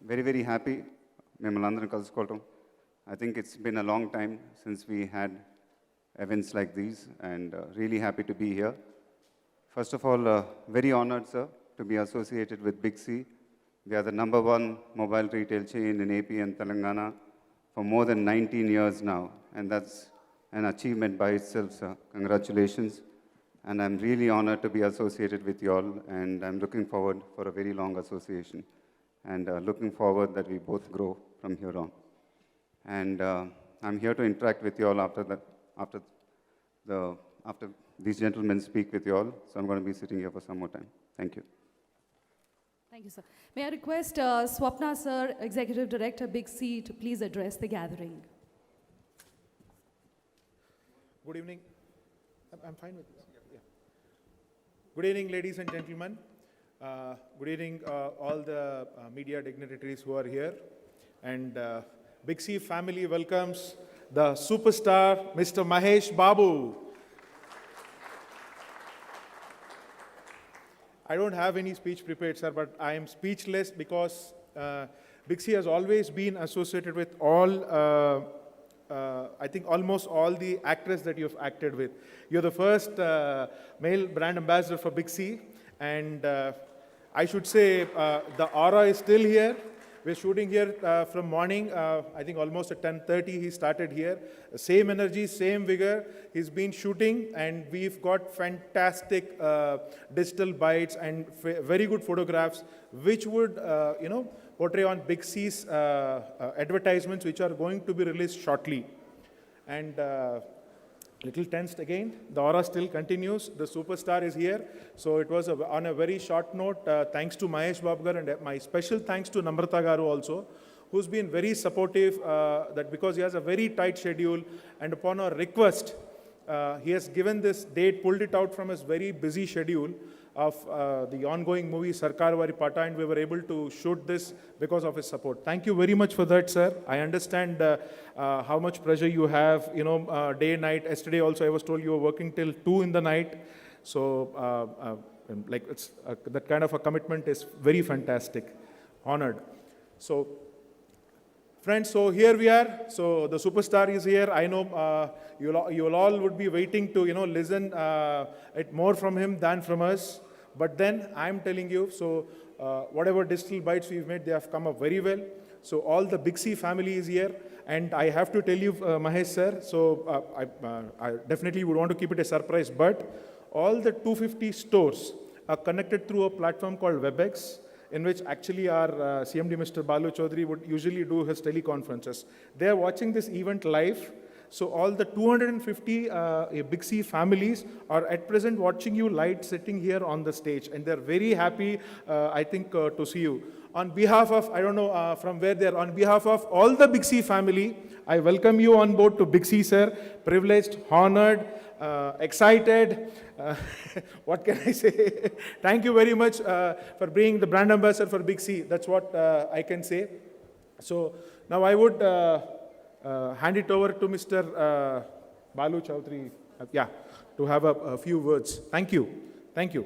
very happy. Memalandran Kalsukotam. I think it's been a long time since we had events like these, and really happy to be here. First of all, very honored, sir, to be associated with Big C. We are the #1 mobile retail chain in AP and Telangana for more than 19 years now, and that's an achievement by itself, sir. Congratulations. And I'm really honored to be associated with you all, and I'm looking forward for a very long association, and looking forward that we both grow from here on. And I'm here to interact with you all after these gentlemen speak with you all. So I'm going to be sitting here for some more time. Thank you. Thank you, sir. May I request Swapna, sir, Executive Director, Big C, to please address the gathering. Good evening. I'm fine with this. Yeah. Good evening, ladies and gentlemen. Good evening, all the media dignitaries who are here. And Big C family welcomes the superstar, Mr. Mahesh Babu. I don't have any speech prepared, sir, but I am speechless because Big C has always been associated with all, I think almost all the actors that you've acted with. You're the first male brand ambassador for Big C, and I should say the aura is still here. We're shooting here from morning, I think almost at 10:30 he started here. Same energy, same vigor. He's been shooting, and we've got fantastic digital bites and very good photographs, which would, portray on Big C's advertisements, which are going to be released shortly. And little tensed again. The aura still continues. The superstar is here. So it was on a very short note. Thanks to Mahesh Babu gar, and my special thanks to Namrata Garu also, who's been very supportive. That because he has a very tight schedule, and upon our request, he has given this date, pulled it out from his very busy schedule of the ongoing movie Sarkar Vari Pata, and we were able to shoot this because of his support. Thank you very much for that, sir. I understand how much pressure you have, day, night. Yesterday also I was told you were working till 2 in the night. So, it's that kind of a commitment is very fantastic. Honored. So, friends, so here we are. So the superstar is here. I know you all would be waiting to, listen it more from him than from us. But then I'm telling you, so whatever digital bites we've made, they have come up very well. So all the Big C family is here. And I have to tell you, Mahesh sir, so I definitely would want to keep it a surprise, but all the 250 stores are connected through a platform called WebEx, in which actually our CMD Mr. Balu Chaudhary would usually do his teleconferences. They are watching this event live. So all the 250 Big C families are at present watching you live sitting here on the stage. And they're very happy, I think, to see you. On behalf of, I don't know from where they're, on behalf of all the Big C family, I welcome you on board to Big C, sir. Privileged, honored, excited. What can I say? Thank you very much for being the brand ambassador for Big C. That's what I can say. So now I would hand it over to Mr. Balu Chaudhary, to have a few words. Thank you. Thank you.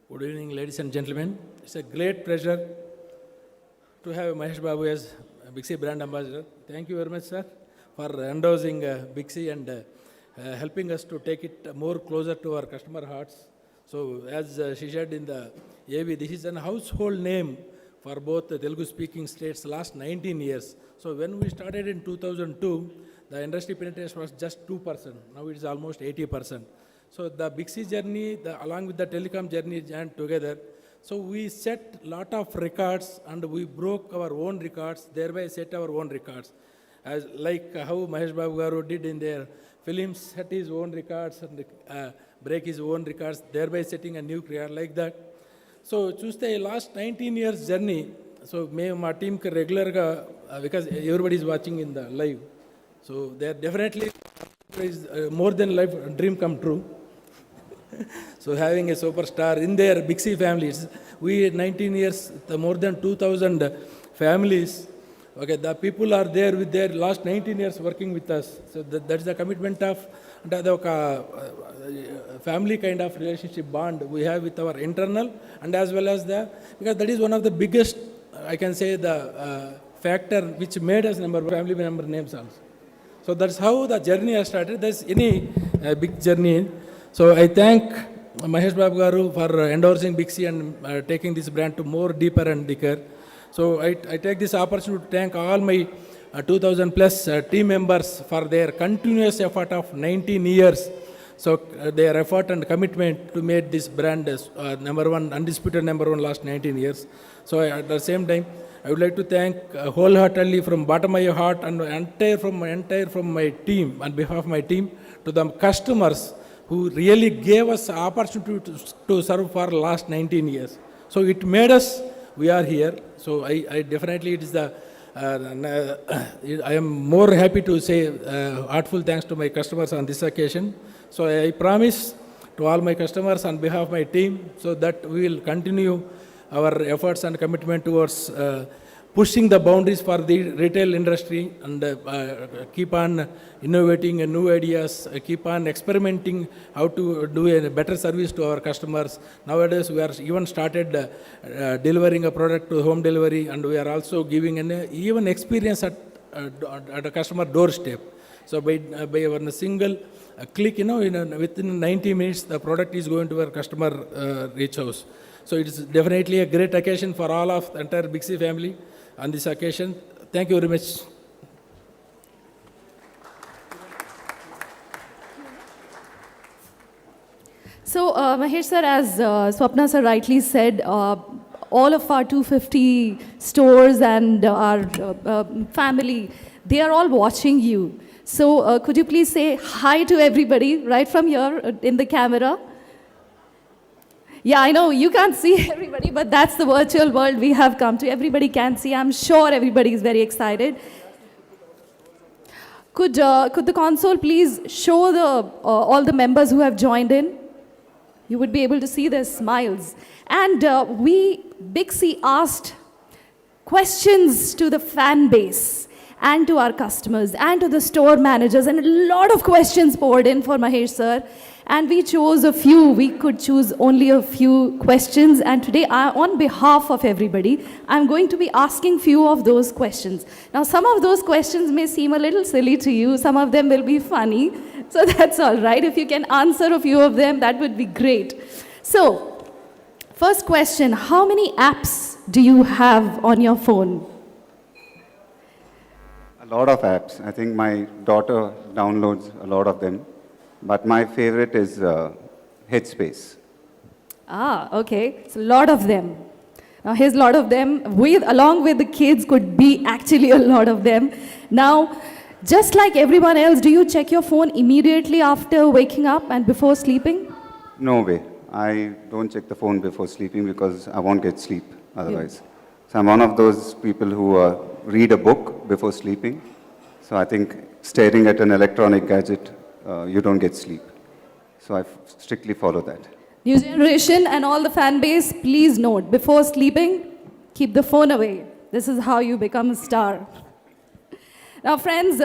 Good evening, ladies and gentlemen. It's a great pleasure to have Mahesh Babu as Big C brand ambassador. Thank you very much, sir, for endorsing Big C and helping us to take it more closer to our customer hearts. So, as she said in the AV, this is a household name for both the Telugu-speaking states last 19 years. So, when we started in 2002, the industry penetration was just 2%. Now it is almost 80%. So the Big C journey, along with the telecom journey, joined together. So we set lot of records and we broke our own records, thereby set our own records. As like how Mahesh Babu Garu did in their films, set his own records and break his own records, thereby setting a new record like that. So choose the last 19 years journey. So my team regular because everybody is watching in the live. So they are definitely is more than life dream come true. So having a superstar in their Big C families, we 19 years, more than 2,000 families Okay, the people are there with their last 19 years working with us. So that's the commitment of family kind of relationship bond we have with our internal and as well as because that is one of the biggest, I can say, the factor which made us family member names also. So that's how the journey has started. There's any big journey. So I thank Mahesh Babu Garu for endorsing Big C and taking this brand to more deeper and bigger. So I take this opportunity to thank all my 2,000 plus team members for their continuous effort of 19 years. So their effort and commitment to make this brand number one, undisputed number one last 19 years. So at the same time, I would like to thank wholeheartedly from bottom of my heart and entire from my team, on behalf of my team, to the customers who really gave us opportunity to serve for last 19 years. So it made us, we are here. So I definitely, it is the, I am more happy to say heartful thanks to my customers on this occasion. So I promise to all my customers on behalf of my team, so that we will continue our efforts and commitment towards pushing the boundaries for the retail industry and keep on innovating new ideas, keep on experimenting how to do a better service to our customers. Nowadays, we are even started delivering a product to home delivery, and we are also giving an even experience at a customer doorstep. So by a single click, within 90 minutes, the product is going to our customer reach house. So it is definitely a great occasion for all of the entire Big C family on this occasion. Thank you very much. So, Mahesh sir, as Swapna sir rightly said, all of our 250 stores and our family, they are all watching you. So, could you please say hi to everybody right from here in the camera? Yeah, I know you can't see everybody, but that's the virtual world we have come to. Everybody can see. I'm sure everybody is very excited. Could the console please show all the members who have joined in? You would be able to see their smiles. And we, Big C, asked questions to the fan base and to our customers and to the store managers, and a lot of questions poured in for Mahesh sir. And we chose a few. We could choose only a few questions. And today, on behalf of everybody, I'm going to be asking few of those questions. Now, some of those questions may seem a little silly to you. Some of them will be funny. So that's all right. If you can answer a few of them, that would be great. So, first question, how many apps do you have on your phone? A lot of apps. I think my daughter downloads a lot of them. But my favorite is Headspace. Ah, okay. So a lot of them. Now here's a lot of them. Along with the kids could be actually a lot of them. Now, just like everyone else, do you check your phone immediately after waking up and before sleeping? No way. I don't check the phone before sleeping because I won't get sleep otherwise. So I'm one of those people who read a book before sleeping. So I think staring at an electronic gadget, you don't get sleep. So I strictly follow that. New generation and all the fan base, please note, before sleeping, keep the phone away. This is how you become a star. Now friends,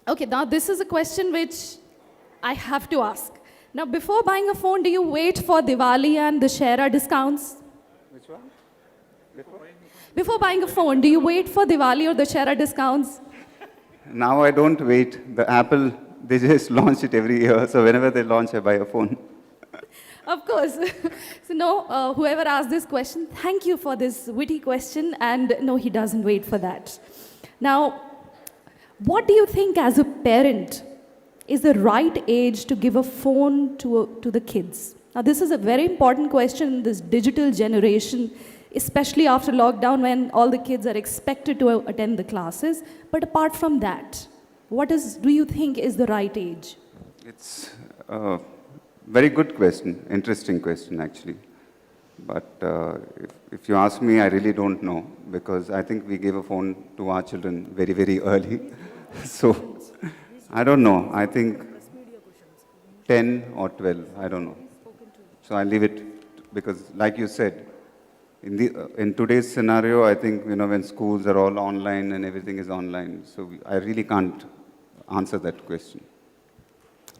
okay, now this is a question which I have to ask. Now before buying a phone, do you wait for Diwali and the Dussehra discounts? Which one? Before buying a phone, do you wait for Diwali or the Dussehra discounts? Now I don't wait. The Apple, they just launch it every year. So whenever they launch, I buy a phone. Of course. So no, whoever asked this question, thank you for this witty question. And no, he doesn't wait for that. Now, what do you think as a parent is the right age to give a phone to the kids? Now, this is a very important question in this digital generation, especially after lockdown when all the kids are expected to attend the classes. But apart from that, do you think is the right age? It's a very good question, interesting question actually. But if you ask me, I really don't know because I think we gave a phone to our children very, very early. So I don't know. I think 10 or 12, I don't know. So I leave it because like you said, in today's scenario, I think, when schools are all online and everything is online, so I really can't answer that question.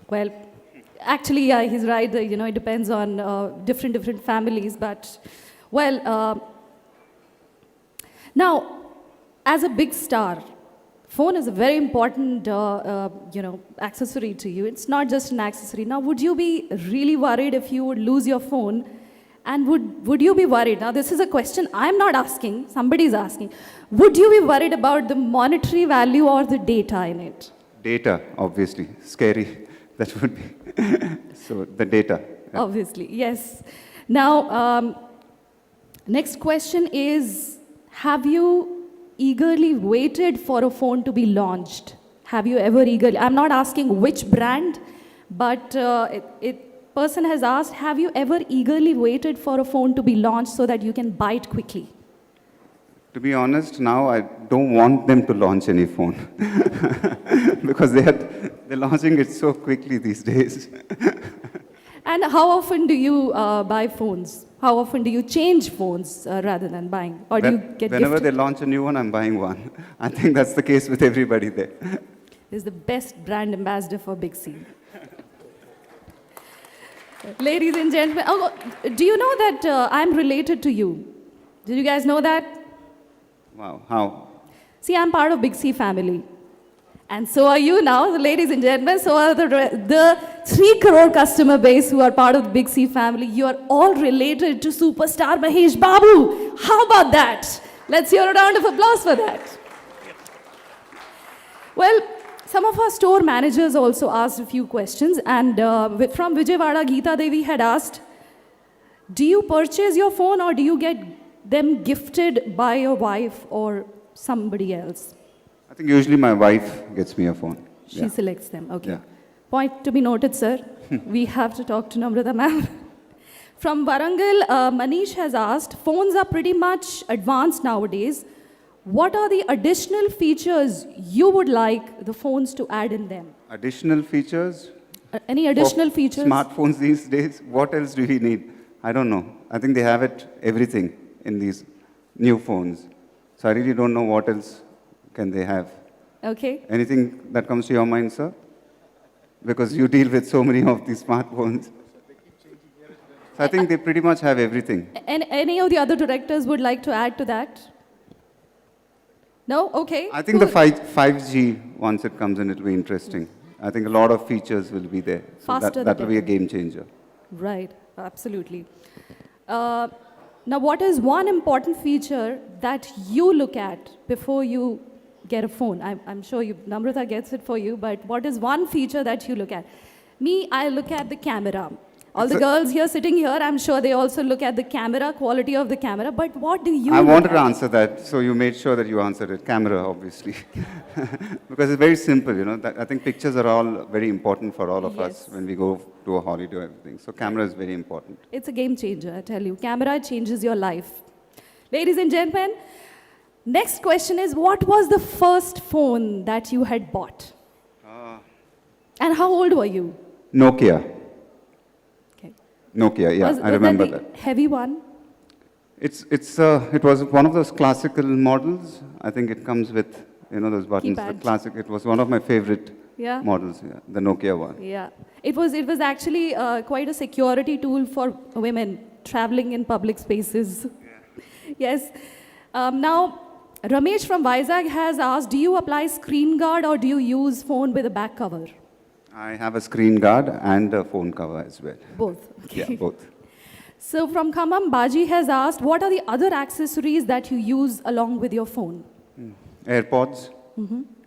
Well, actually, yeah, he's right. It depends on different families. But, well, now, as a big star, phone is a very important, accessory to you. It's not just an accessory. Now, would you be really worried if you would lose your phone? And would you be worried? Now, this is a question I'm not asking. Somebody's asking. Would you be worried about the monetary value or the data in it? Data, obviously, scary. That would be. So the data. Yeah. Obviously, yes. Now, next question is, have you eagerly waited for a phone to be launched? Have you ever eagerly, I'm not asking which brand, but person has asked, have you ever eagerly waited for a phone to be launched so that you can buy it quickly? To be honest, now I don't want them to launch any phone because they're launching it so quickly these days. And how often do you buy phones? How often do you change phones rather than buying? Or do you get Whenever gifted? they launch a new one, I'm buying one. I think that's the case with everybody there. Is the best brand ambassador for Big C. Ladies and gentlemen, do you know that I'm related to you? Did you guys know that? Wow, how? See, I'm part of Big C family. And so are you now, ladies and gentlemen. So are the 3 crore customer base who are part of the Big C family. You are all related to superstar Mahesh Babu. How about that? Let's hear a round of applause for that. Well, some of our store managers also asked a few questions. And from Vijayawada, Geeta Devi had asked, do you purchase your phone or do you get them gifted by your wife or somebody else? I think usually my wife gets me a phone. She selects them, okay. Yeah. Point to be noted, sir. We have to talk to Namrata ma'am. From Warangal, Manish has asked, phones are pretty much advanced nowadays. What are the additional features you would like the phones to add in them? Additional features? Any additional For features? Smartphones these days, what else do we need? I don't know. I think they have everything in these new phones. So I really don't know what else can they have. Okay. Anything that comes to your mind, sir? Because you deal with so many of these smartphones. So I think they pretty much have everything. And any of the other directors would like to add to that? No? Okay. I think the cool. 5G, once it comes in, it will be interesting. I think a lot of features will be there. So Faster that the will be a better. game changer. Right, absolutely. Now, what is one important feature that you look at before you get a phone? I'm sure Namrata gets it for you, but what is one feature that you look at? Me, I look at the camera. All the girls here sitting here, I'm sure they also look at the camera, quality of the camera, but what do you I look wanted to at? answer that, so you made sure that you answered it. Camera, obviously. Because it's very simple, I think pictures are all very important for all of us Yes. when we go to a holiday or everything. So camera is very important. It's a game changer, I tell you. Camera changes your life. Ladies and gentlemen, next question is, what was the first phone that you had bought? And how old were you? Nokia. Okay. Nokia, yeah, I remember the that. heavy one? It was one of those classical models. I think it comes with, those buttons. The Keypad. classic. It was one of my favorite Yeah. models, the Nokia one. Yeah. It was actually quite a security tool for women traveling in public spaces. Yes. Now, Ramesh from Vizag has asked, do you apply screen guard or do you use phone with a back cover? I have a screen guard and a phone cover as well. Both. Okay. Yeah, both. So from Khammam, Baji has asked, what are the other accessories that you use along with your phone? AirPods.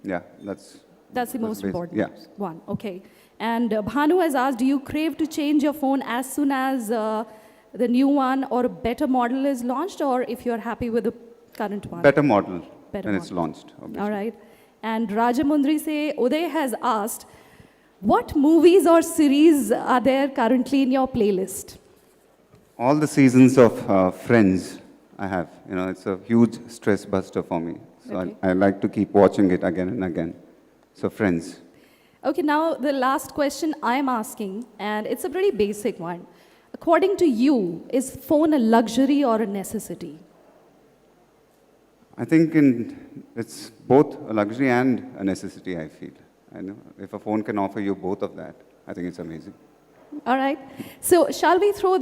Yeah, That's the most basic. important Yeah. one. Okay. And Bhanu has asked, do you crave to change your phone as soon as the new one or a better model is launched, or if you're happy with the current one? Better model Better when it's model. launched, obviously. All right. And Rajamundri say, Uday has asked, what movies or series are there currently in your playlist? All the seasons of Friends I have. It's a huge stress buster for me. So Okay. I like to keep watching it again and again. So Friends. Okay, now the last question I'm asking, and it's a pretty basic one. According to you, is phone a luxury or a necessity? I think it's both a luxury and a necessity, I feel. I know if a phone can offer you both of that, I think it's amazing. All right. So, shall we throw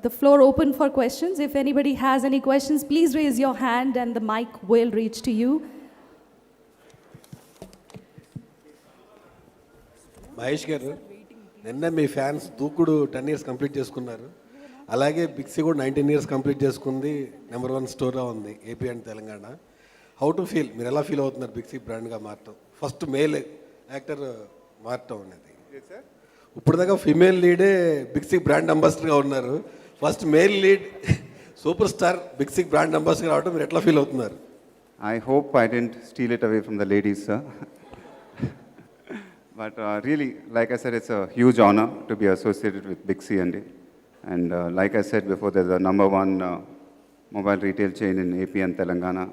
the floor open for questions? If anybody has any questions, please raise your hand and the mic will reach to you. Mahesh గారు నిన్న మీ fans దూకుడు 10 years complete చేసుకున్నారు. అలాగే బిక్సీ కూడా 19 years complete చేసుకుంది. #1 స్టోర్గా ఉంది AP and Telangana. How to feel, మీరు ఎలా ఫీల్ అవుతున్నారు బిక్సీ బ్రాండ్గా మారటం, ఫస్ట్ మేల్ యాక్టర్ మారటం అనేది? ఇప్పుడు దాకా ఫిమేల్ లీడే బిక్సీ బ్రాండ్ అంబాసిడర్గా ఉన్నారు. First male lead super star Big C brand ambassador రావడం మీరు ఎట్లా ఫీల్ అవుతున్నారు? I hope I didn't steal it away from the ladies, sir. But really, like I said, it's a huge honor to be associated with Big C and like I said before, they're the #1 mobile retail chain in AP and Telangana.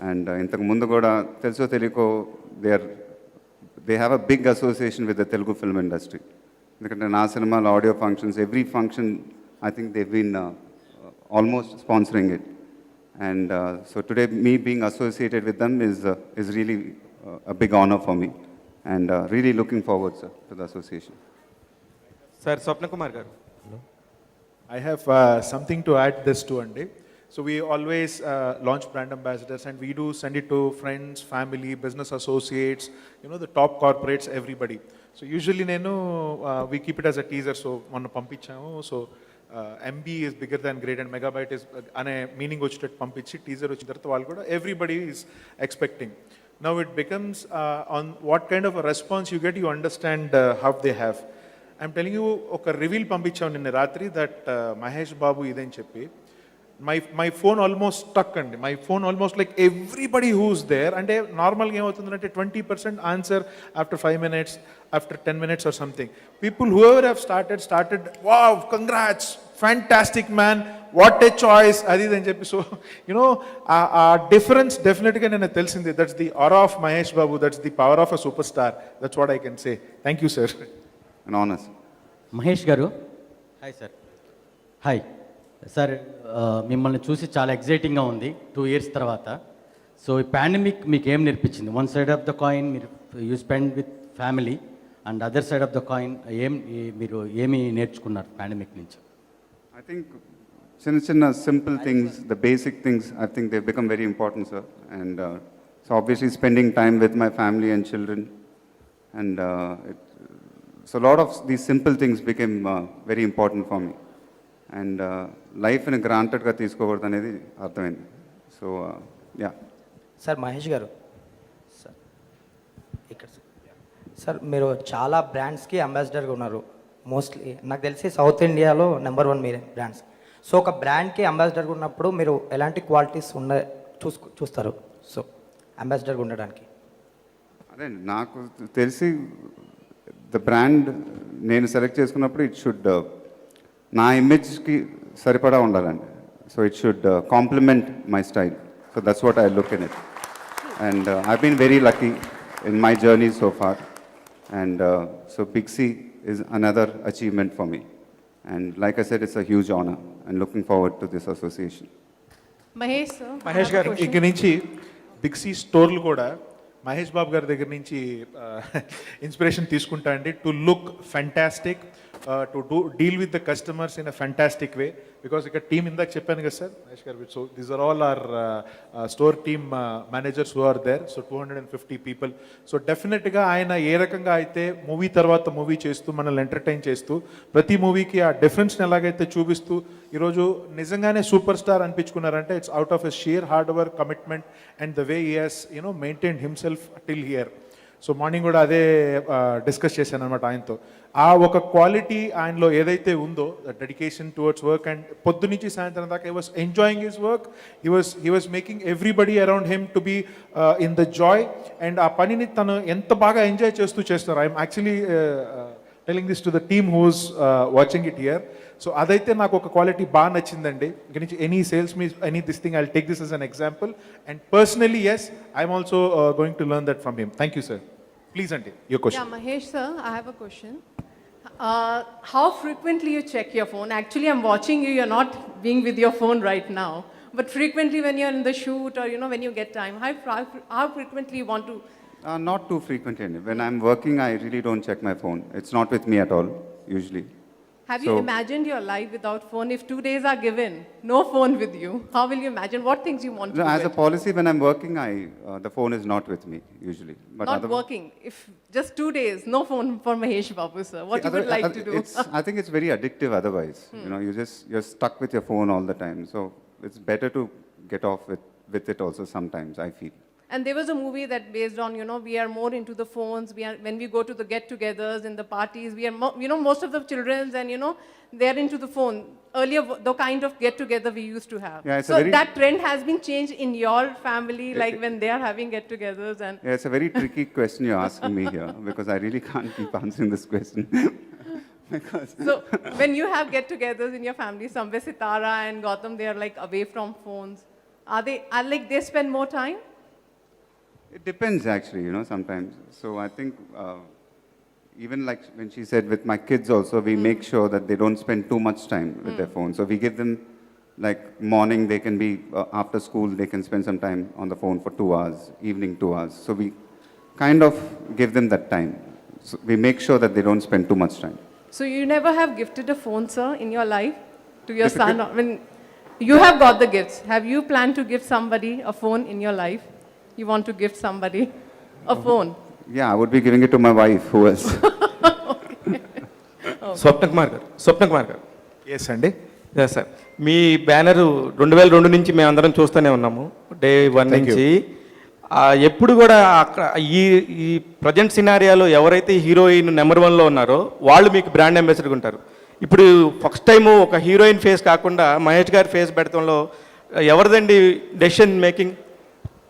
And intaku mundu kuda teluso teliko they have a big association with the Telugu film industry. Endukante na cinema audio functions, every function, I think they've been almost sponsoring it. And so today, me being associated with them is really a big honor for me. And really looking forward, sir, to the association. Sir, Swapna Kumar garu. I have something to add this to Andy. So we always launch brand ambassadors and we do send it to friends, family, business associates, the top corporates, everybody. So usually we keep it as a teaser. So manna pampichamu. So MB is bigger than great and megabyte is ane meaning vachettu pampichi teaser vachin tarvata vallu kuda everybody is expecting. Now it becomes on what kind of a response you get, you understand how they have. I'm telling you, oka reveal pampicham ninna ratri that Mahesh Babu ideni cheppi my phone almost stuck and my phone almost like everybody who's there and normal game avutundante 20% answer after 5 minutes, after 10 minutes or something. People whoever have started, wow, congrats, fantastic man, what a choice, adi then cheppi. So difference definitely nenu telisindi. That's the aura of Mahesh Babu, that's the power of a superstar. That's what I can say. Thank you, sir. An honor, sir. Mahesh గారు, hi sir. Hi sir, మిమ్మల్ని చూసి చాలా ఎగ్జైటింగ్గా ఉంది 2 years తర్వాత. So ఈ pandemic మీకు ఏం నేర్పించింది? One side of the coin మీరు you spend with family and other side of the coin మీరు ఏమి నేర్చుకున్నారు పాండమిక్ నుంచి? I think simple things, the basic things, I think they've become very important, sir. And so obviously spending time with my family and children. And so a lot of these simple things became very important for me. And life in a grantedగా తీసుకోకూడదు అనేది అర్థమైంది. So yeah. Sir Mahesh గారు, sir ఇక్కడ sir మీరు చాలా బ్రాండ్స్కి అంబాసిడర్గా ఉన్నారు. Mostly నాకు తెలిసి సౌత్ ఇండియాలో #1 మీరే బ్రాండ్స్. సో ఒక బ్రాండ్కి అంబాసిడర్గా ఉన్నప్పుడు మీరు ఎలాంటి క్వాలిటీస్ చూస్తారు సో అంబాసిడర్గా ఉండడానికి? అదే నాకు తెలిసి ద బ్రాండ్ నేను సెలెక్ట్ చేసుకున్నప్పుడు ఇట్ షుడ్ నా ఇమేజ్కి సరిపడా ఉండాలండి. So it should complement my style. So that's what I look in it. And I been very lucky in my journey so far. And so big C is another achievement for me. And like I said, it's a huge honor and looking forward to this association. Mahesh sir, Mahesh గారు, ఇక్కడి నుంచి big C స్టోర్లు కూడా మహేష్ బాబు గారి దగ్గర నుంచి inspiration తీసుకుంటా అండి. To look fantastic, to deal with the customers in a fantastic way. Because ఇక్కడ టీమ్ ఇందాక చెప్పాను కదా sir Mahesh garu. So these are all our store team managers who are there. So 250 people. So డెఫినెట్గా ఆయన ఏ రకంగా అయితే మూవీ తర్వాత మూవీ చేస్తూ మనల్ని ఎంటర్టైన్ చేస్తూ ప్రతి మూవీకి ఆ డిఫరెన్స్ని ఎలాగైతే చూపిస్తూ ఈరోజు నిజంగానే సూపర్ స్టార్ అనిపించుకున్నారంటే it's out of a sheer hard work, commitment and the way he has maintain himself till here. So morning కూడా అదే డిస్కస్ చేశాను అనమాట ఆయనతో. ఆ ఒక క్వాలిటీ ఆయనలో ఏదైతే ఉందో, the dedication towards work, and పొద్దు నుంచి సాయంత్రం దాకా he was enjoying his work. He was making everybody around him to be in the joy. And ఆ పనిని తను ఎంత బాగా ఎంజాయ్ చేస్తూ చేస్తున్నారు. I'm actually telling this to the team who's watching it here. So అదైతే నాకు ఒక క్వాలిటీ బాగా నచ్చిందండి. ఇక్కడ నుంచి any sales me any this thing I will take this as an example. And personally, yes, I'm also going to learn that from him. Thank you, sir. Please, Auntie, your question. Yeah, Mahesh sir, I have a question. How frequently you check your phone? Actually, I'm watching you. You're not being with your phone right now. But frequently when you're in the shoot or, when you get time, how frequently you want to... Not too frequently. When I'm working, I really don't check my phone. It's not with me at all, usually. Have you imagined your life without phone? If 2 days are given, no phone with you, how will you imagine? What things you want to No, do? as a policy, when I'm working, the phone is not with me, usually. But Not otherwise- working. If just 2 days, no phone for Mahesh Babu, sir. What you would like to do? I think it's very addictive otherwise. You're stuck with your phone all the time. So it's better to get off with it also sometimes, I feel. And there was a movie that based on, we are more into the phones. When we go to the get-togethers and the parties, we are, most of the children and, they're into the phone. Earlier, the kind of get-together we used to have. Yeah, it's a so very- that trend has been changed in your family, like when they are having get-togethers and... Yeah, it's a very tricky question you're asking me here because I really can't keep answering this question. Because So when you have get-togethers in your family, somewhere Sitara and Gautam, they are like away from phones. Are they spend more time? it depends actually, sometimes. So I think even like when she said with my kids also, we make sure that they don't spend too much time with their phone. So we give them like morning, they can be, after school, they can spend some time on the phone for 2 hours, evening 2 hours. So we kind of give them that time. So we make sure that they don't spend too much time. So you never have gifted a phone, sir, in your life to your son? When you have got the gifts, have you planned to give somebody a phone in your life? You want to gift somebody a phone? Yeah, I would be giving it to my wife, who else? స్వప్న కుమార్ గారు yes అండి. Yes sir, మీ banner 2002 నుంచి మేము అందరం చూస్తూనే ఉన్నాము, day 1 Thank you. నుంచి. ఎప్పుడు కూడా అక్కడ ఈ ప్రజెంట్ సినారియాలో ఎవరైతే హీరోయిన్ నెంబర్ 1లో ఉన్నారో వాళ్ళు మీకు బ్రాండ్ అంబాసిడర్గా ఉంటారు. ఇప్పుడు ఫస్ట్ టైము ఒక హీరోయిన్ ఫేస్ కాకుండా మహేష్ గారి ఫేస్ పెడతంలో ఎవరిదండి డెసిషన్ మేకింగ్?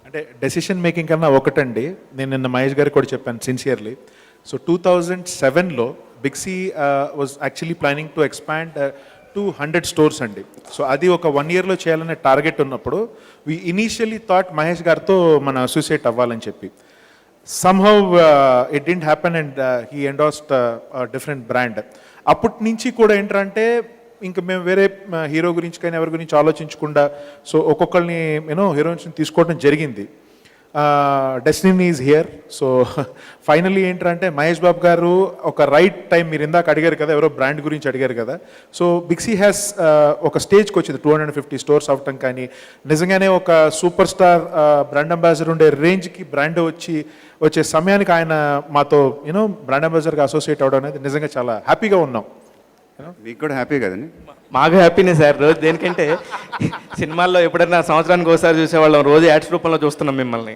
అంటే డెసిషన్ మేకింగ్ కన్నా ఒకటండి, నేను నిన్న మహేష్ గారికి కూడా చెప్పాను సిన్సియర్లీ. సో 2007లో Big C was actually planning to expand to 100 stores అండి. సో అది ఒక 1 yearలో చేయాలనే టార్గెట్ ఉన్నప్పుడు వి ఇనీషియలీ థాట్ మహేష్ గారితో మన అసోసియేట్ అవ్వాలని చెప్పి. Somehow it didn't happen and he endorsed different brand. అప్పటి నుంచి కూడా ఏంటంటే ఇంకా మేము వేరే హీరో గురించి కానీ ఎవరి గురించి ఆలోచించకుండా సో ఒక్కొక్కరిని హీరోయిన్స్ని తీసుకోవడం జరిగింది. Destiny is here. So finally ఏంటంటే మహేష్ బాబు గారు ఒక రైట్ టైం, మీరు ఇందాక అడిగారు కదా, ఎవరో బ్రాండ్ గురించి అడిగారు కదా. సో బిగ్సీ హ్యాస్ ఒక స్టేజ్కి వచ్చింది 250 stores అవటం, కానీ నిజంగానే ఒక సూపర్ స్టార్ బ్రాండ్ అంబాసిడర్ ఉండే రేంజ్కి బ్రాండ్ వచ్చే సమయానికి ఆయన మాతో బ్రాండ్ అంబాసిడర్గా అసోసియేట్ అవ్వడం అనేది నిజంగా చాలా హ్యాపీగా ఉన్నాం. మీకు కూడా హ్యాపీ కదండి? మాకు హ్యాపీనే సార్. రోజు దేనికంటే సినిమాల్లో ఎప్పుడైనా సంవత్సరానికి ఒకసారి చూసేవాళ్ళం, రోజు యాడ్స్ రూపంలో చూస్తున్నాం మిమ్మల్ని.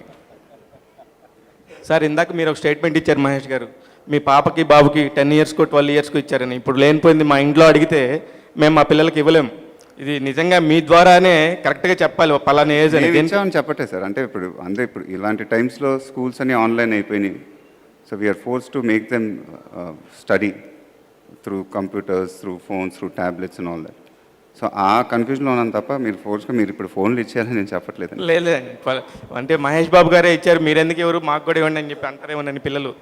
సార్, ఇందాక మీరు ఒక స్టేట్మెంట్ ఇచ్చారు మహేష్ గారు, మీ పాపకి బాబుకి 10 yearsకో 12 yearsకో ఇచ్చారని. ఇప్పుడు లేనిపోయింది మా ఇంట్లో అడిగితే మేము మా పిల్లలకి ఇవ్వలేం. ఇది నిజంగా మీ ద్వారానే కరెక్ట్గా చెప్పాలి పలానా ఏజ్ అని. ఇచ్చామని చెప్పట్లేదు సార్. అంటే ఇప్పుడు ఇలాంటి టైమ్స్లో స్కూల్స్ అన్ని ఆన్లైన్ అయిపోయినాయి. So we're force to make them study through computers, through phones, through tablets and all that. సో ఆ కన్ఫ్యూజన్లో ఉన్నాను తప్ప మీరు ఇప్పుడు ఫోన్లు ఇచ్చారని నేను చెప్పట్లేదు. లేదు, అంటే మహేష్ బాబు గారే ఇచ్చారు, మీరెందుకు ఎవరు మాకు కూడా ఇవ్వండి అని చెప్పి అంటారేమోనని పిల్లలు.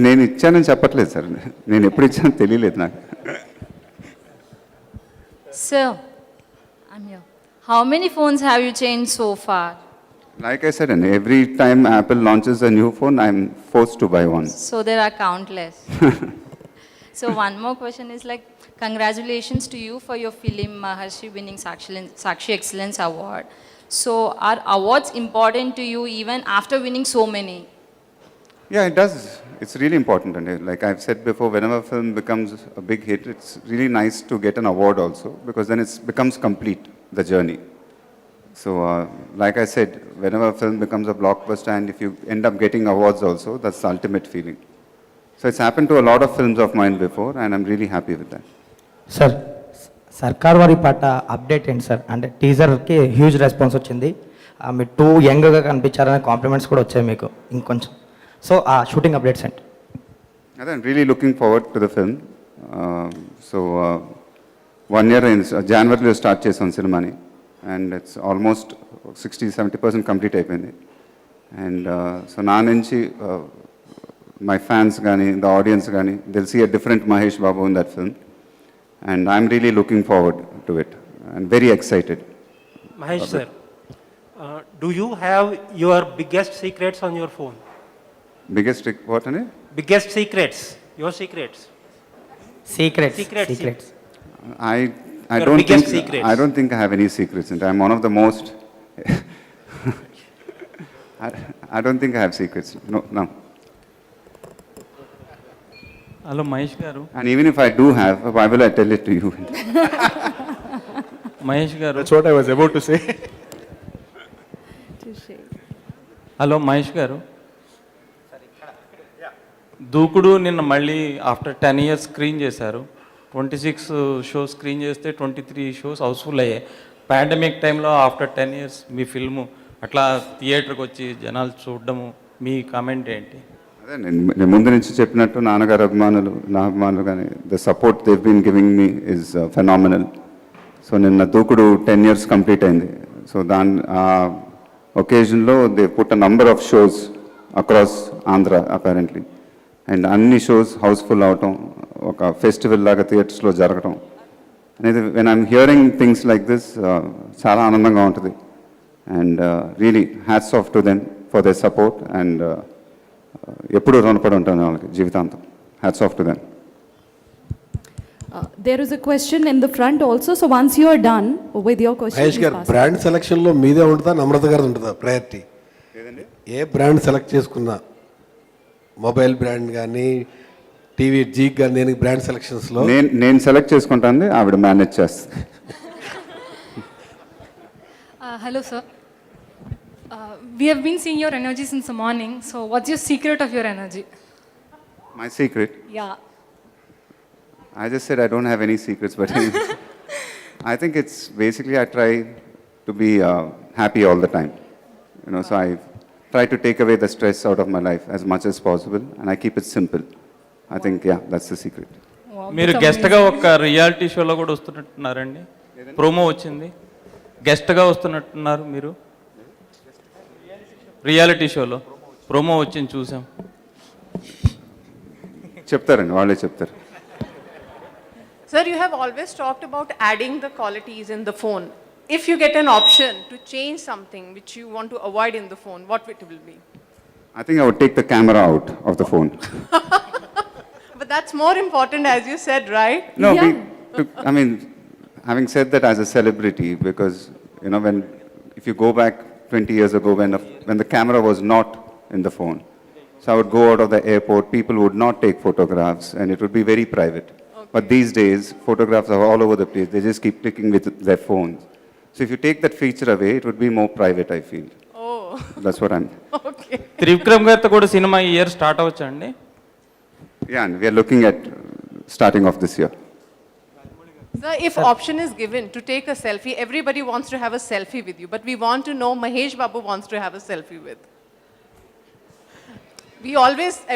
నేను ఇచ్చానని చెప్పట్లేదు సార్. నేను ఎప్పుడు ఇచ్చానో తెలియలేదు నాకు. Sir, I'm here. How many phones have you changed so far? Like I said, and every time Apple launches a new phone, I'm forced to buy one. So there are countless. So one more question is like, congratulations to you for your film Maharshi winning Sakshi Excellence Award. So are awards important to you even after winning so many? Yeah, it does. It's really important. And like I've said before, whenever a film becomes a big hit, it's really nice to get an award also, because then it becomes complete, the journey. So like I said, whenever a film becomes a blockbuster and if you end up getting awards also, that's the ultimate feeling. So it's happened to a lot of films of mine before, and I'm really happy with that. Sir, సర్కార్ వారి పాట update ఏంటి sir? అంటే టీజర్కి huge response వచ్చింది, మీరు two యంగ్గా కనిపించారనే compliments కూడా వచ్చాయి మీకు ఇంకొంచెం. సో ఆ షూటింగ్ అప్డేట్స్ ఏంటి? I'm really looking forward to the film. So 1 year in January start చేసాం సినిమాని, and it's almost 60-70% complete అయిపోయింది. And so నా నుంచి my fans gani, the audience gani, they'll see a different Mahesh Babu in that film. And I'm really looking forward to it. I'm very excited. Mahesh sir, do you have your biggest secrets on your phone? Biggest, what in it? Biggest secrets, your secrets. Secrets. Secrets. Secrets. I Your don't biggest think secrets. I don't think I have any secrets. And I'm one of the most. I don't think I have secrets. No. Hello Mahesh గారు. And even if I do have, why will I tell it to you? Mahesh గారు. That's what I was about to say. Hello Mahesh గారు. దూకుడు నిన్న మళ్ళీ after 10 years screen చేశారు. 26 shows screen చేస్తే 23 shows Housefull అయ్యాయి. Pandemic టైంలో ఆఫ్టర్ 10 years మీ film అట్లా థియేటర్కి వచ్చి జనాలు చూడడము, మీ కామెంట్ ఏంటి? అదే నేను ముందు నుంచి చెప్పినట్టు నాన్నగారు అభిమానులు, నా అభిమానులు కానీ the support they've been giving me is phenomenal. So నిన్న దూకుడు 10 years కంప్లీట్ అయింది. సో ఆ ఒకేజన్లో they put a number of shows across Andhra apparently. And అన్ని షోస్ హౌస్ఫుల్ అవటం, ఒక ఫెస్టివల్ లాగా థియేటర్స్లో జరగటం అనేది when I'm hearing things like this చాలా ఆనందంగా ఉంటుంది. And really hats off to them for their support. And ఎప్పుడూ రుణపడి ఉంటాను వాళ్ళకి జీవితాంతం. Hats off to them. There is a question in the front also, so once you are done with your question, Mahesh గారు, pass. Brand సెలక్షన్లో మీదే ఉంటుందా నమ్రత గారు ఉంటుందా ప్రయారిటీ? ఏ బ్రాండ్ సెలెక్ట్ చేసుకున్నా, మొబైల్ బ్రాండ్ కానీ టీవీ జీక్ కానీ దేనికి బ్రాండ్ సెలక్షన్స్లో నేను సెలెక్ట్ చేసుకుంటాను, ఆవిడ మేనేజ్ చేస్తుంది. Hello, sir. We have been seeing your energy since the morning. So, what's your secret of your energy? My secret? Yeah. I just said I don't have any secrets, but I think it's basically I try to be happy all the time. So I try to take away the stress out of my life as much as possible, and I keep it simple. I think, yeah, that's the secret. Wow, మీరు that's గెస్ట్గా amazing. ఒక reality షోలో కూడా వస్తున్నట్టున్నారండి. Promo వచ్చింది, గెస్ట్గా వస్తున్నట్టున్నారు మీరు. Reality షోలో promo వచ్చింది చూసాం. చెప్తారండి, వాళ్ళే చెప్తారు. Sir, you have always talked about adding the qualities in the phone. If you get an option to change something which you want to avoid in the phone, what it will be? I think I would take the camera out of the phone. But that's more important, as you said, right? No, Yeah. I mean, having said that as a celebrity, because, if you go back 20 years ago when the camera was not in the phone, so I would go out of the airport, people would not take photographs, and it would be very private. But these days, photographs are all over the place. They just keep clicking with their phones. So if you take that feature away, it would be more private, I feel. Oh, That's what I'm... okay. Trivikram గారితో కూడా cinema ఈ year start అవ్వచ్చా అండి? Yeah, and we are looking at starting off this year. Sir, if option is given to take a selfie, everybody wants to have a selfie with you, but we want to know Mahesh Babu wants to have a selfie with.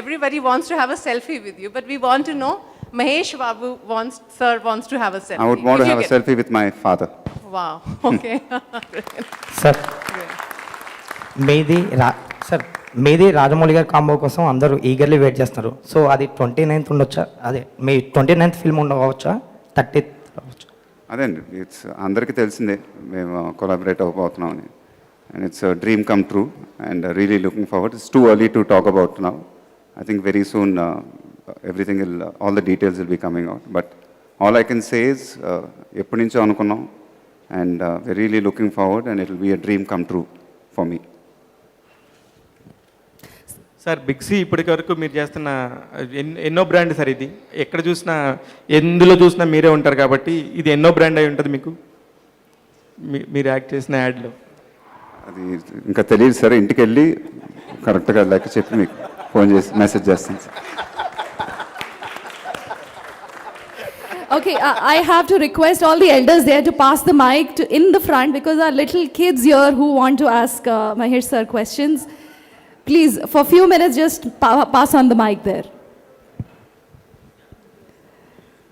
Everybody wants to have a selfie with you, but we want to know Mahesh Babu sir wants to have a selfie. I would want If to you have a get- selfie with my father. Wow, okay. Sir మీది రాజమౌళి గారి combo కోసం అందరూ eagerly wait చేస్తున్నారు. So అది 29th ఉండొచ్చా? అదే మీ 29th film ఉండవచ్చా? 30th అవ్వచ్చు? అదేండి, ఇట్స్ అందరికీ తెలిసిందే మేము కొలాబరేట్ అవ్వబోతున్నామని. And it's dream come true and really looking forward. It's too early to talk about now. I think very soon everything all the details will be coming out. But all I can say is ఎప్పటి నుంచో అనుకున్నాం and really looking forward and it will be a dream come true for me. Sir, BigC ఇప్పటి వరకు మీరు చేస్తున్న ఎన్నో brand sir ఇది. ఎక్కడ చూసినా, ఎందులో చూసినా మీరే ఉంటారు కాబట్టి ఇది ఎన్నో బ్రాండ్ అయి ఉంటుంది మీకు, మీరు యాక్ట్ చేసిన యాడ్లో. అది ఇంకా తెలియదు సార్, ఇంటికి వెళ్ళి కరెక్ట్గా లెక్క చెప్పి మీకు ఫోన్ చేసి మెసేజ్ చేస్తాను sir. Okay, I have to request all the elders there to pass the mic in the front because our little kids here who want to ask Mahesh sir questions. Please, for a few minutes, just pass on the mic there.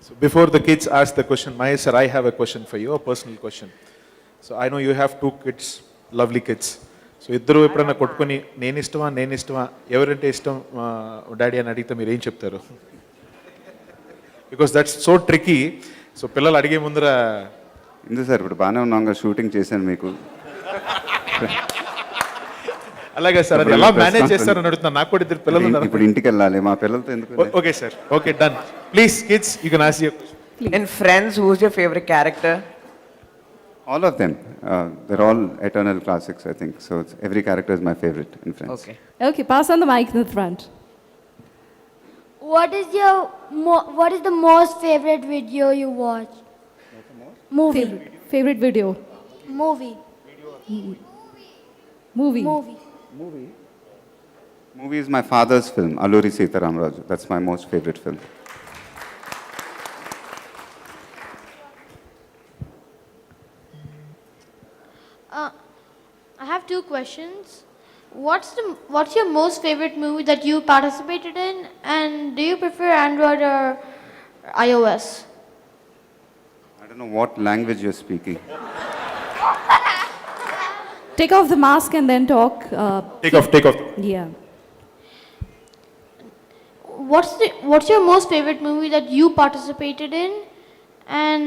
So before the kids ask the question, Mahesh sir, I have a question for you, a personal question. So I know you have 2 kids, lovely kids. So ఇద్దరు ఎప్పుడన్నా కొట్టుకొని నేను ఇష్టమా ఎవరంటే ఇష్టం daddy అని అడిగితే మీరు ఏం చెప్తారు? Because that's so tricky. So పిల్లలు అడిగే ముందర ఎందుకు సార్ ఇప్పుడు బాగానే ఉన్నాం, షూటింగ్ చేశాను మీకు. అలాగే సార్, అది ఎలా మేనేజ్ చేస్తారని అడుగుతున్నా. నాకు కూడా ఇద్దరు పిల్లలు ఉన్నారు. ఇప్పుడు ఇంటికి వెళ్ళాలి, మా పిల్లలతో ఎందుకు? Okay sir, okay, done. Please kids, you can ask your question. In Friends, who's your favorite character? All of them. They're all eternal classics, I think. So every character is my favorite in Friends. Okay. Okay, pass on the mic in the front. What is the most favorite video you watch? Movie. Favorite video? Movie. Movie. Movie is my father's film, Alluri Sitaramraju. That's my most favorite film. I have two questions. What's your most favorite movie that you participated in, and do you prefer Android or iOS? I don't know what language you're speaking. Take off the mask and then talk. Take off. Yeah. What's your most favorite movie that you participated in, and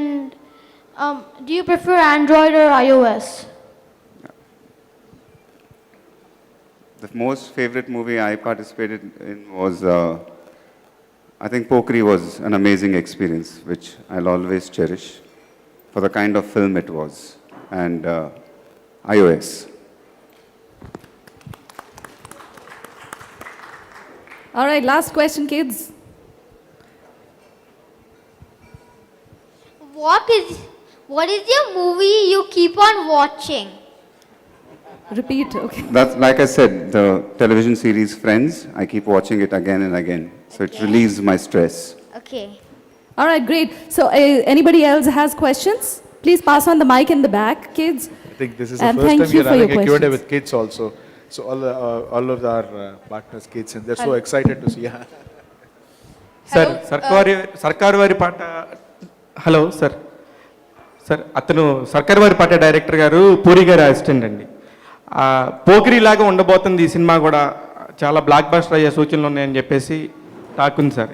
do you prefer Android or iOS? The most favorite movie I participated in was, I think Pokri was an amazing experience, which I'll always cherish for the kind of film it was. And iOS. All right, last question, kids. What is your movie you keep on watching? Repeat, okay. That's, like I said, the television series Friends, I keep watching it again and again. So it relieves my stress. Okay. All right, great. So anybody else has questions? Please pass on the mic in the back, kids. I think this is And the first thank time you we are for your having a Q&A questions. with kids also. So all of our partners, kids, and they're so excited to see. Sir సర్కారు వారి పాట. Hello sir. అతను సర్కారు వారి పాట director గారు పూరి గారి assistant అండి. పోకిరి లాగా ఉండబోతుంది ఈ సినిమా కూడా, చాలా బ్లాక్ బస్టర్ అయ్యే సూచనలు ఉన్నాయని చెప్పేసి టాక్ ఉంది సార్.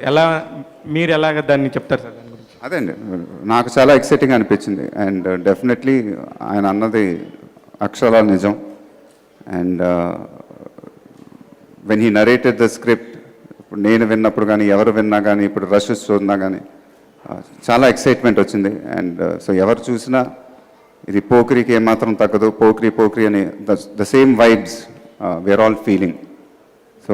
మీరు ఎలాగ దాన్ని చెప్తారు సార్ దాని గురించి? అదే అండి, నాకు చాలా ఎక్సైటింగ్ అనిపించింది. అండ్ డెఫినెట్లీ ఆయన అన్నది అక్షరాల నిజం. And when he narrated the script, ఇప్పుడు నేను విన్నప్పుడు కానీ ఎవరు విన్నా కానీ ఇప్పుడు రష్ చూసినా కానీ చాలా ఎక్సైట్మెంట్ వచ్చింది. అండ్ సో ఎవరు చూసినా ఇది పోకిరికి ఏమాత్రం తగ్గదు, పోకిరి అని the same vibes where all feeling. So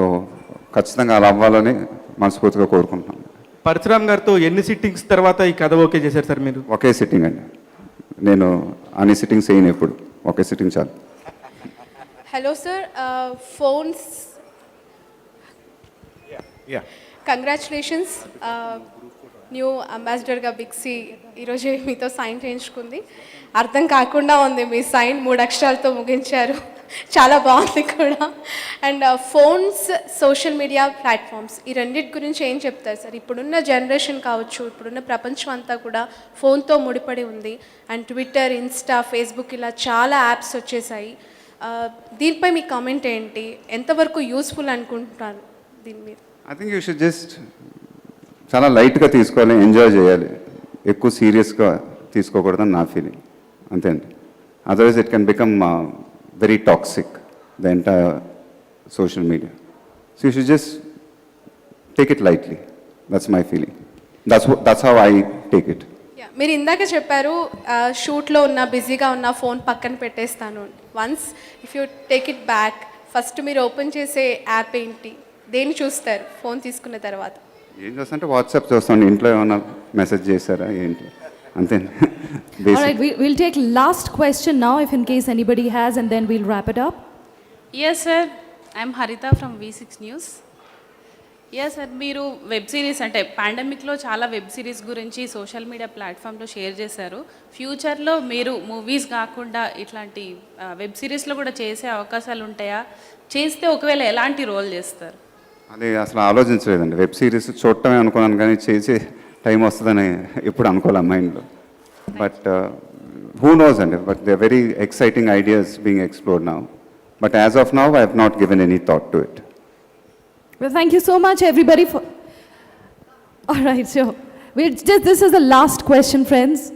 ఖచ్చితంగా అలా అవ్వాలని మనస్ఫూర్తిగా కోరుకుంటున్నాను. పరశురామ్ గారితో ఎన్ని సిట్టింగ్స్ తర్వాత ఈ కథ ఓకే చేశారు సార్ మీరు? ఒకే సిట్టింగ్ అండి, నేను అన్ని సిట్టింగ్స్ చేయను, ఎప్పుడు ఒకే సిట్టింగ్ చాలు. Hello, sir. Phones. Yeah. Congratulations. New అంబాసిడర్గా బిగ్సీ ఈరోజు మీతో సైన్ చేయించుకుంది. అర్థం కాకుండా ఉంది మీ సైన్, 3 అక్షరాలతో ముగించారు, చాలా బాగుంది కూడా. And phones, social media platforms, ఈ రెండింటి గురించి ఏం చెప్తారు సార్? ఇప్పుడున్న జనరేషన్ కావచ్చు, ఇప్పుడున్న ప్రపంచం అంతా కూడా ఫోన్తో ముడిపడి ఉంది. అండ్ ట్విట్టర్, ఇన్స్టా, ఫేస్బుక్ ఇలా చాలా యాప్స్ వచ్చేసాయి. దీనిపై మీ కామెంట్ ఏంటి? ఎంతవరకు యూస్ఫుల్ అనుకుంటున్నారు దీని మీద? I think you should just చాలా లైట్గా తీసుకోవాలి, ఎంజాయ్ చేయాలి, ఎక్కువ సీరియస్గా తీసుకోకూడదని నా ఫీలింగ్, అంతే అండి. Otherwise it can become very toxic, the entire social media. So you should just take it lightly, that's my feeling, that's how I take it. మీరు ఇందాక చెప్పారు షూట్లో ఉన్న బిజీగా ఉన్న ఫోన్ పక్కన పెట్టేస్తాను. Once if you take it back, first మీరు open చేసే యాప్ ఏంటి, దేన్ని చూస్తారు ఫోన్ తీసుకున్న తర్వాత? ఏం చూస్తుంటే వాట్సాప్ చూస్తాను, ఇంట్లో ఏమైనా మెసేజ్ చేశారా ఏంటి, అంతే. All right, we'll take last question now, if in case anybody has, and then we'll wrap it up. Yes, sir. I'm Harita from V6 News. Yes, sir. మీరు వెబ్ సిరీస్ అంటే పాండమిక్లో చాలా web series గురించి social media ప్లాట్ఫామ్లో share చేశారు. ఫ్యూచర్లో మీరు movies కాకుండా ఇట్లాంటి వెబ్ సిరీస్లో కూడా చేసే అవకాశాలు ఉంటాయా? చేస్తే ఒకవేళ ఎలాంటి రోల్ చేస్తారు? అది అసలు ఆలోచించలేదండి. వెబ్ సిరీస్ చూడటమే అనుకున్నాను కానీ చేసే టైం వస్తుందని ఎప్పుడు అనుకోలే మైండ్లో. బట్ హూ నోస్ అండి, but they very exciting ideas being explored now. But as of now, I have not given any thought to it. Well, thank you so much, everybody, for. All right, sure. This is the last question, friends.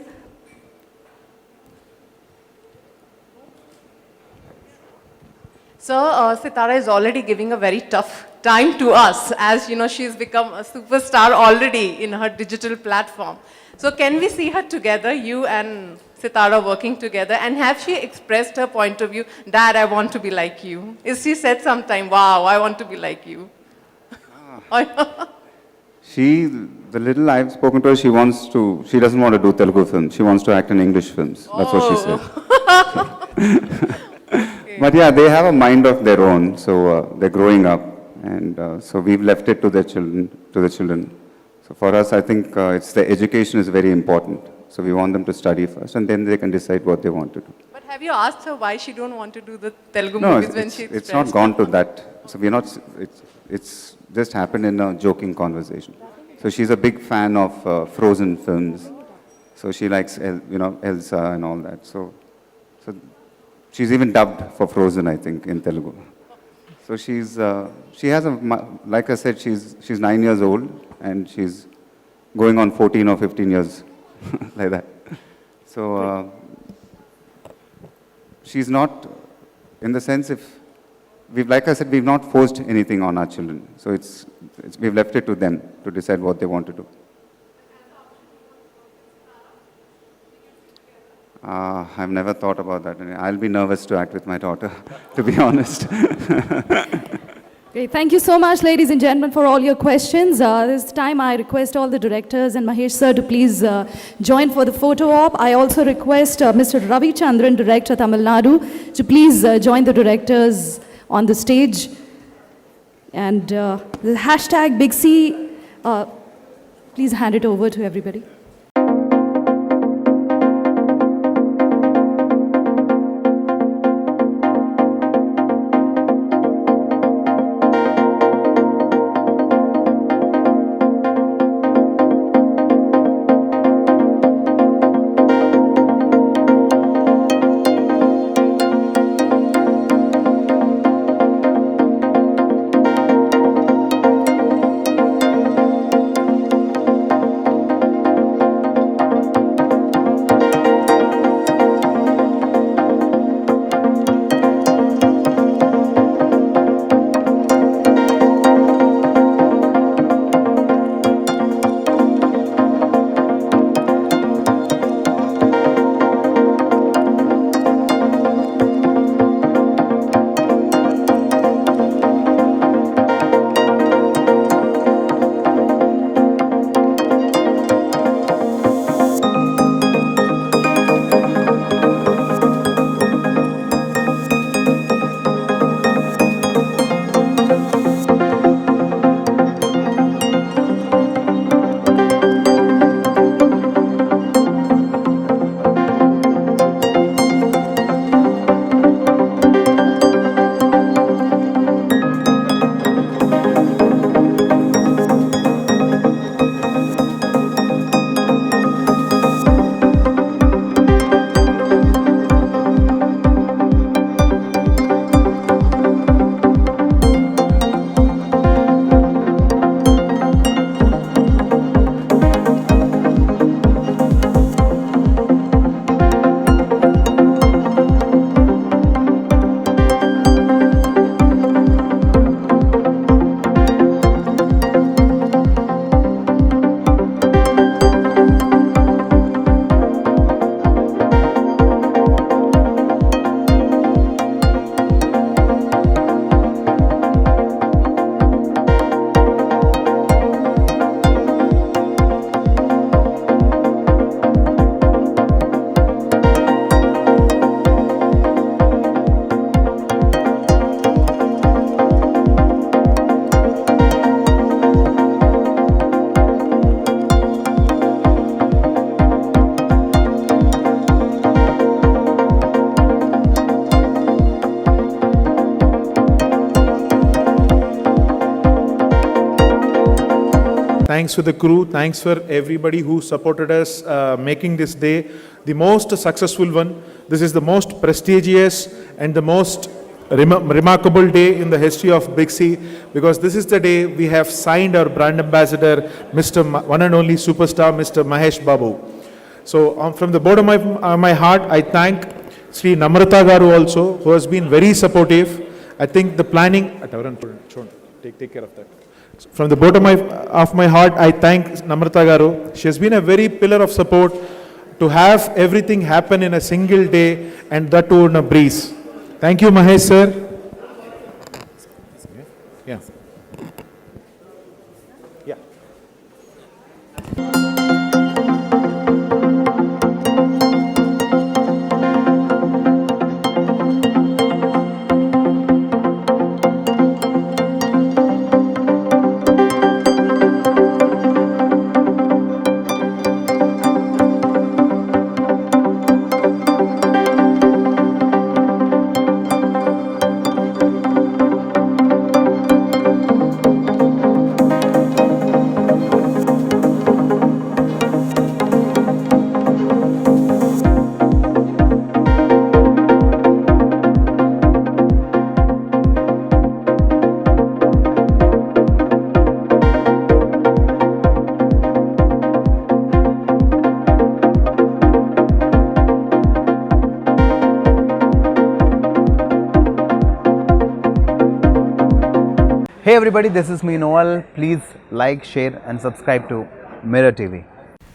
Sir, Sitara is already giving a very tough time to us, as you know, she's become a superstar already in her digital platform. So can we see her together, you and Sitara working together? And have she expressed her point of view, Dad, I want to be like you? Is she said sometime, wow, I want to be like you? The little I've spoken to her, she doesn't want to do Telugu films. She wants to act in English films. That's what she said. But yeah, they have a mind of their own, so they're growing up, and so we've left it to the children. So for us, I think it's the education is very important. So we want them to study first, and then they can decide what they want to do. But have you asked her why she don't want to do the Telugu No, movies when she it's not gone to that. So we're not. It's just happened in a joking conversation. So she's a big fan of Frozen films. So she likes, Elsa and all that. So she's even dubbed for Frozen, I think, in Telugu. So she has like I said, she's 9 years old, and she's going on 14 or 15 years, like that. So she's not, in the sense, like I said, we've not forced anything on our children. So we've left it to them to decide what they want to do. I've never thought about that. I'll be nervous to act with my daughter, to be honest. Great. Thank you so much, ladies and gentlemen, for all your questions. This time I request all the directors and Mahesh sir to please join for the photo op. I also request Mr. Ravi Chandran, Director, Tamil Nadu, to please join the directors on the stage. And the hashtag Big C, please hand it over to everybody. Thanks to the crew. Thanks for everybody who supported us making this day the most successful one. This is the most prestigious and the most remarkable day in the history of Big C, because this is the day we have signed our brand ambassador, one and only superstar, Mr. Mahesh Babu. So from the bottom of my heart, I thank Sri Namrata Garu also, who has been very supportive. I think the planning, take care of that. From the bottom of my heart, I thank Namrata Garu. She has been a very pillar of support to have everything happen in a single day, and that too in a breeze. Thank you, Mahesh sir. Yeah. Yeah. Hey everybody, this is me Noel. Please like, share and subscribe to Mirror TV.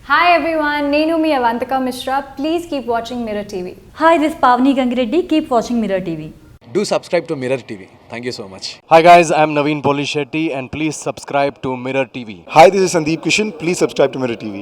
Hi everyone, Nenu mi Avantika Mishra. Please keep watching Mirror TV. Hi, this is Pavni Gangireddy. Keep watching Mirror TV. Do subscribe to Mirror TV. Thank you so much. Hi guys, I'm Naveen Polishetty and please subscribe to Mirror TV. Hi, this is Sandeep Kishan. Please subscribe to Mirror TV.